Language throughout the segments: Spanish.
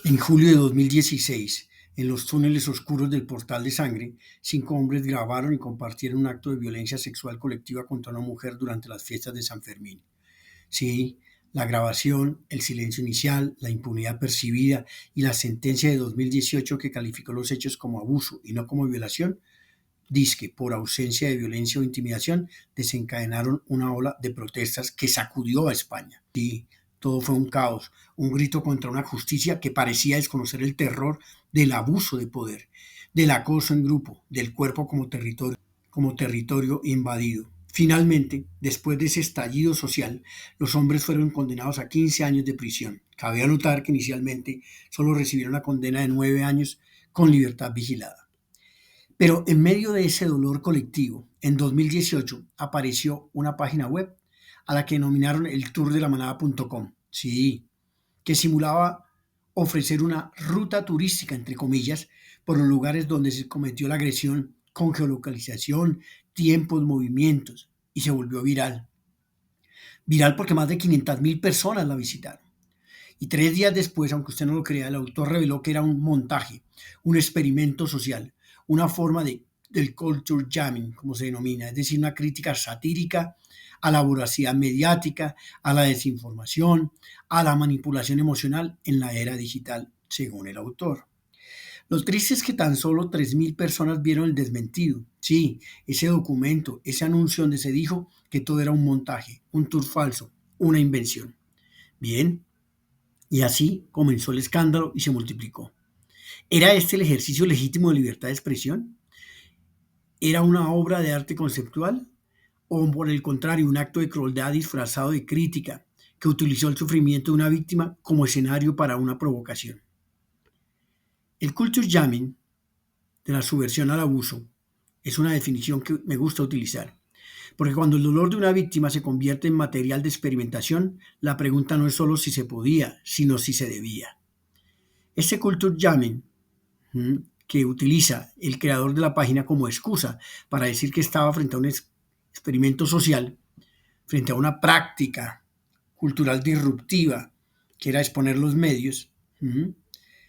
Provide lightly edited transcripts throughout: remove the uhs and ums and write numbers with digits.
En julio de 2016, en los túneles oscuros del Portal de Sangre, 5 hombres grabaron y compartieron un acto de violencia sexual colectiva contra una mujer durante las fiestas de San Fermín. Sí, la grabación, el silencio inicial, la impunidad percibida y la sentencia de 2018 que calificó los hechos como abuso y no como violación, dizque por ausencia de violencia o intimidación, desencadenaron una ola de protestas que sacudió a España. Sí, todo fue un caos, un grito contra una justicia que parecía desconocer el terror del abuso de poder, del acoso en grupo, del cuerpo como territorio invadido. Finalmente, después de ese estallido social, los hombres fueron condenados a 15 años de prisión. Cabe anotar que inicialmente solo recibieron una condena de 9 años con libertad vigilada. Pero en medio de ese dolor colectivo, en 2018 apareció una página web a la que denominaron el tourdelamanada.com. Sí, que simulaba ofrecer una ruta turística, entre comillas, por los lugares donde se cometió la agresión con geolocalización, tiempos, movimientos, y se volvió viral. Viral porque más de 500.000 personas la visitaron. Y 3 días después, aunque usted no lo crea, el autor reveló que era un montaje, un experimento social, una forma del culture jamming, como se denomina, es decir, una crítica satírica a la voracidad mediática, a la desinformación, a la manipulación emocional en la era digital, según el autor. Lo triste es que tan solo 3.000 personas vieron el desmentido. Sí, ese documento, ese anuncio donde se dijo que todo era un montaje, un tour falso, una invención. Bien, y así comenzó el escándalo y se multiplicó. ¿Era este el ejercicio legítimo de libertad de expresión? ¿Era una obra de arte conceptual? ¿O por el contrario, un acto de crueldad disfrazado de crítica que utilizó el sufrimiento de una víctima como escenario para una provocación? El culture jamming, de la subversión al abuso, es una definición que me gusta utilizar. Porque cuando el dolor de una víctima se convierte en material de experimentación, la pregunta no es solo si se podía, sino si se debía. Este culture jamming que utiliza el creador de la página como excusa para decir que estaba frente a un experimento social, frente a una práctica cultural disruptiva, que era exponer los medios,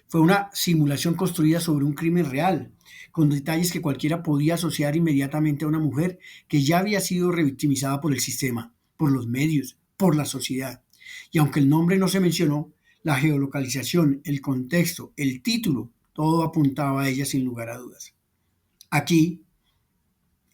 fue una simulación construida sobre un crimen real, con detalles que cualquiera podía asociar inmediatamente a una mujer que ya había sido revictimizada por el sistema, por los medios, por la sociedad. Y aunque el nombre no se mencionó, la geolocalización, el contexto, el título, todo apuntaba a ella sin lugar a dudas. Aquí,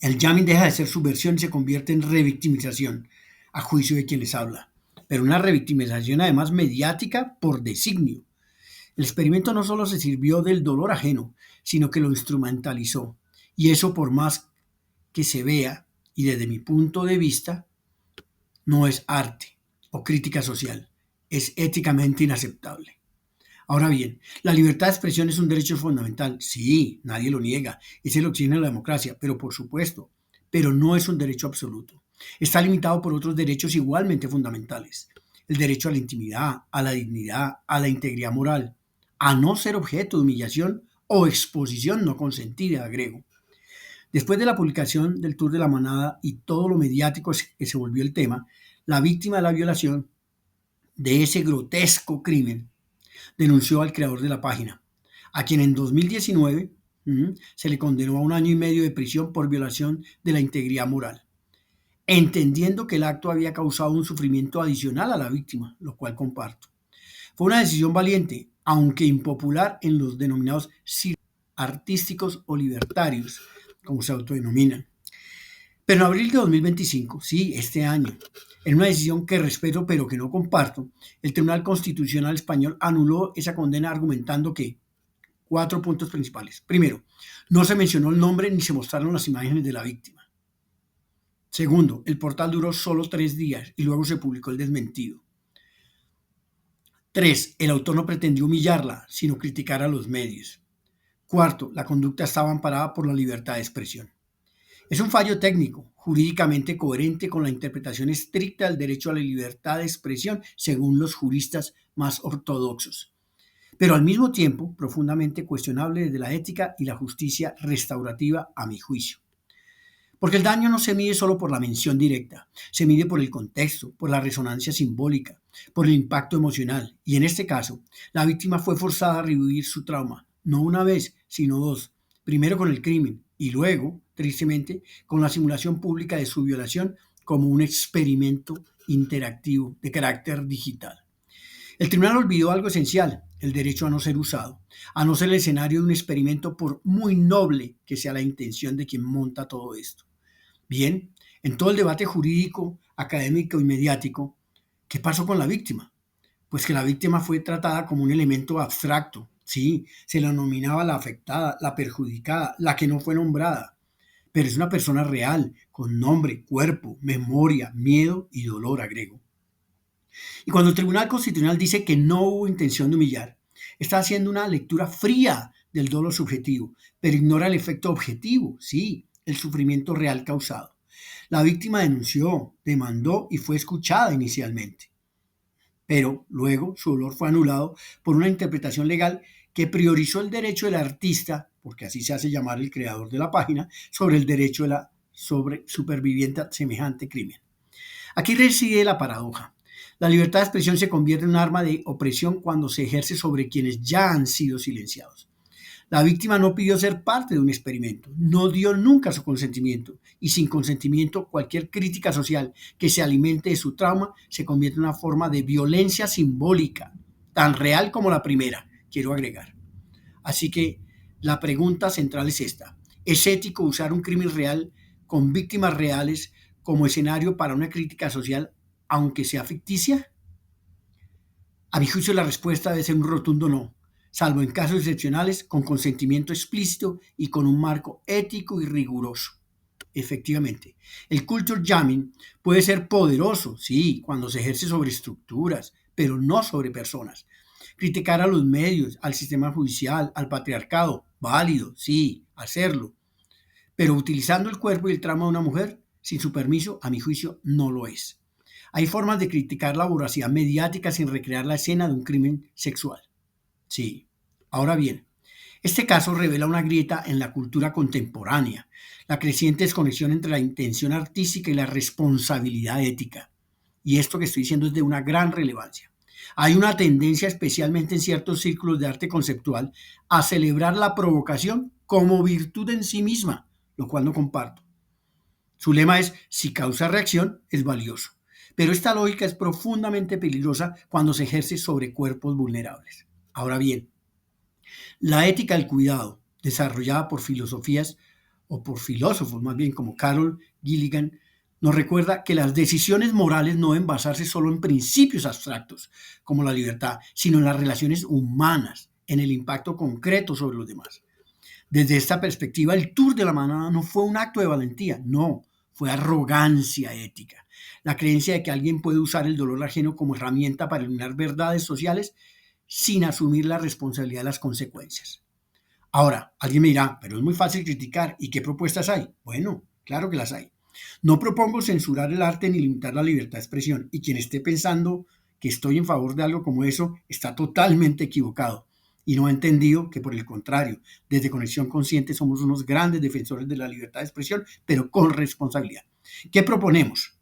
el jamming deja de ser subversión y se convierte en revictimización, a juicio de quien les habla. Pero una revictimización además mediática por designio. El experimento no solo se sirvió del dolor ajeno, sino que lo instrumentalizó. Y eso, por más que se vea, y desde mi punto de vista, no es arte o crítica social. Es éticamente inaceptable. Ahora bien, la libertad de expresión es un derecho fundamental. Sí, nadie lo niega. Es el oxígeno de la democracia, pero por supuesto, pero no es un derecho absoluto. Está limitado por otros derechos igualmente fundamentales. El derecho a la intimidad, a la dignidad, a la integridad moral, a no ser objeto de humillación o exposición no consentida, agrego. Después de la publicación del Tour de la Manada y todo lo mediático que se volvió el tema, la víctima de la violación de ese grotesco crimen denunció al creador de la página, a quien en 2019 se le condenó a 1 año y medio de prisión por violación de la integridad moral, entendiendo que el acto había causado un sufrimiento adicional a la víctima, lo cual comparto. Fue una decisión valiente, aunque impopular en los denominados artísticos o libertarios, como se autodenominan. Pero en abril de 2025, sí, este año, en una decisión que respeto pero que no comparto, el Tribunal Constitucional Español anuló esa condena argumentando que 4 puntos principales. Primero, no se mencionó el nombre ni se mostraron las imágenes de la víctima. Segundo, el portal duró solo 3 días y luego se publicó el desmentido. 3. El autor no pretendió humillarla, sino criticar a los medios. Cuarto, la conducta estaba amparada por la libertad de expresión. Es un fallo técnico, jurídicamente coherente con la interpretación estricta del derecho a la libertad de expresión según los juristas más ortodoxos, pero al mismo tiempo profundamente cuestionable desde la ética y la justicia restaurativa a mi juicio. Porque el daño no se mide solo por la mención directa, se mide por el contexto, por la resonancia simbólica, por el impacto emocional. Y en este caso, la víctima fue forzada a revivir su trauma, no una vez, sino dos. Primero con el crimen y luego, tristemente, con la simulación pública de su violación como un experimento interactivo de carácter digital. El tribunal olvidó algo esencial, el derecho a no ser usado, a no ser el escenario de un experimento por muy noble que sea la intención de quien monta todo esto. Bien, en todo el debate jurídico, académico y mediático, ¿qué pasó con la víctima? Pues que la víctima fue tratada como un elemento abstracto. Sí, se la nominaba la afectada, la perjudicada, la que no fue nombrada, pero es una persona real, con nombre, cuerpo, memoria, miedo y dolor, agrego. Y cuando el Tribunal Constitucional dice que no hubo intención de humillar, está haciendo una lectura fría del dolor subjetivo, pero ignora el efecto objetivo, sí, el sufrimiento real causado. La víctima denunció, demandó y fue escuchada inicialmente, pero luego su dolor fue anulado por una interpretación legal que priorizó el derecho del artista, porque así se hace llamar el creador de la página, sobre el derecho de la sobre superviviente a semejante crimen. Aquí reside la paradoja. La libertad de expresión se convierte en un arma de opresión cuando se ejerce sobre quienes ya han sido silenciados. La víctima no pidió ser parte de un experimento, no dio nunca su consentimiento y sin consentimiento cualquier crítica social que se alimente de su trauma se convierte en una forma de violencia simbólica, tan real como la primera, quiero agregar. Así que la pregunta central es esta. ¿Es ético usar un crimen real con víctimas reales como escenario para una crítica social, aunque sea ficticia? A mi juicio la respuesta debe ser un rotundo no, salvo en casos excepcionales con consentimiento explícito y con un marco ético y riguroso. Efectivamente, el culture jamming puede ser poderoso, sí, cuando se ejerce sobre estructuras, pero no sobre personas. Criticar a los medios, al sistema judicial, al patriarcado, válido, sí, hacerlo, pero utilizando el cuerpo y el trauma de una mujer sin su permiso, a mi juicio, no lo es. Hay formas de criticar la voracidad mediática sin recrear la escena de un crimen sexual. Sí. Ahora bien, este caso revela una grieta en la cultura contemporánea, la creciente desconexión entre la intención artística y la responsabilidad ética. Y esto que estoy diciendo es de una gran relevancia. Hay una tendencia, especialmente en ciertos círculos de arte conceptual, a celebrar la provocación como virtud en sí misma, lo cual no comparto. Su lema es, si causa reacción, es valioso. Pero esta lógica es profundamente peligrosa cuando se ejerce sobre cuerpos vulnerables. Ahora bien, la ética del cuidado, desarrollada por filosofías o por filósofos más bien como Carol Gilligan, nos recuerda que las decisiones morales no deben basarse solo en principios abstractos, como la libertad, sino en las relaciones humanas, en el impacto concreto sobre los demás. Desde esta perspectiva, el tour de la manada no fue un acto de valentía, no, fue arrogancia ética. La creencia de que alguien puede usar el dolor ajeno como herramienta para eliminar verdades sociales sin asumir la responsabilidad de las consecuencias. Ahora, alguien me dirá, pero es muy fácil criticar, ¿y qué propuestas hay? Bueno, claro que las hay. No propongo censurar el arte ni limitar la libertad de expresión, y quien esté pensando que estoy en favor de algo como eso está totalmente equivocado y no ha entendido que, por el contrario, desde Conexión Consciente somos unos grandes defensores de la libertad de expresión, pero con responsabilidad. ¿Qué proponemos?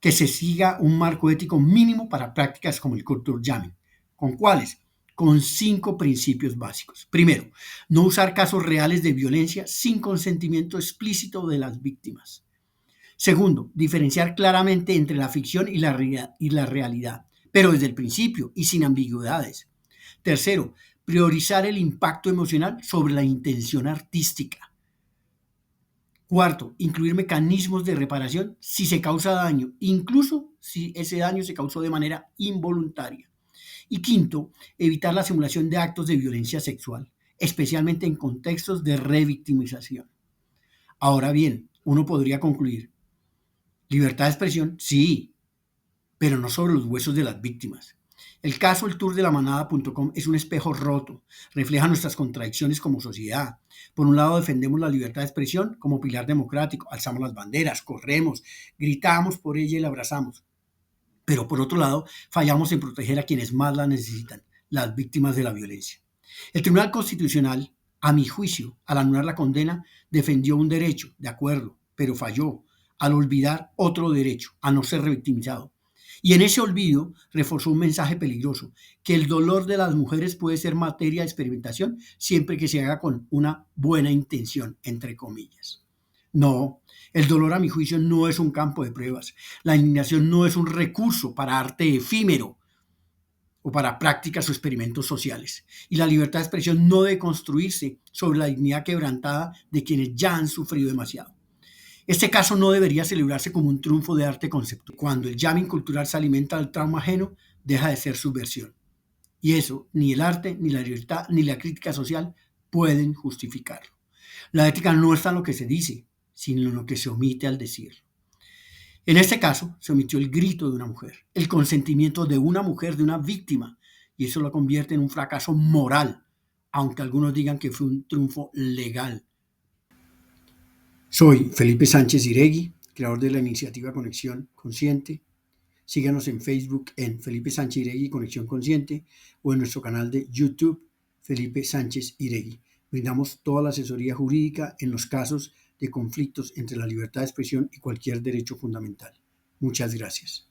Que se siga un marco ético mínimo para prácticas como el culture jamming. ¿Con cuáles? Con 5 principios básicos. Primero, no usar casos reales de violencia sin consentimiento explícito de las víctimas. Segundo, diferenciar claramente entre la ficción y la realidad, pero desde el principio y sin ambigüedades. Tercero, priorizar el impacto emocional sobre la intención artística. Cuarto, incluir mecanismos de reparación si se causa daño, incluso si ese daño se causó de manera involuntaria. Y quinto, evitar la simulación de actos de violencia sexual, especialmente en contextos de revictimización. Ahora bien, uno podría concluir, libertad de expresión, sí, pero no sobre los huesos de las víctimas. El caso El Tour de la Manada.com es un espejo roto, refleja nuestras contradicciones como sociedad. Por un lado defendemos la libertad de expresión como pilar democrático, alzamos las banderas, corremos, gritamos por ella y la abrazamos. Pero por otro lado, fallamos en proteger a quienes más la necesitan, las víctimas de la violencia. El Tribunal Constitucional, a mi juicio, al anular la condena, defendió un derecho, de acuerdo, pero falló al olvidar otro derecho, a no ser revictimizado. Y en ese olvido reforzó un mensaje peligroso, que el dolor de las mujeres puede ser materia de experimentación siempre que se haga con una buena intención, entre comillas. No, el dolor a mi juicio no es un campo de pruebas. La indignación no es un recurso para arte efímero o para prácticas o experimentos sociales. Y la libertad de expresión no debe construirse sobre la dignidad quebrantada de quienes ya han sufrido demasiado. Este caso no debería celebrarse como un triunfo de arte conceptual. Cuando el jamming cultural se alimenta del trauma ajeno, deja de ser subversión. Y eso ni el arte, ni la libertad, ni la crítica social pueden justificarlo. La ética no está en lo que se dice, sino en lo que se omite al decirlo. En este caso, se omitió el grito de una mujer, el consentimiento de una mujer, de una víctima, y eso lo convierte en un fracaso moral, aunque algunos digan que fue un triunfo legal. Soy Felipe Sánchez Iregui, creador de la iniciativa Conexión Consciente. Síganos en Facebook en Felipe Sánchez Iregui Conexión Consciente o en nuestro canal de YouTube Felipe Sánchez Iregui. Brindamos toda la asesoría jurídica en los casos de conflictos entre la libertad de expresión y cualquier derecho fundamental. Muchas gracias.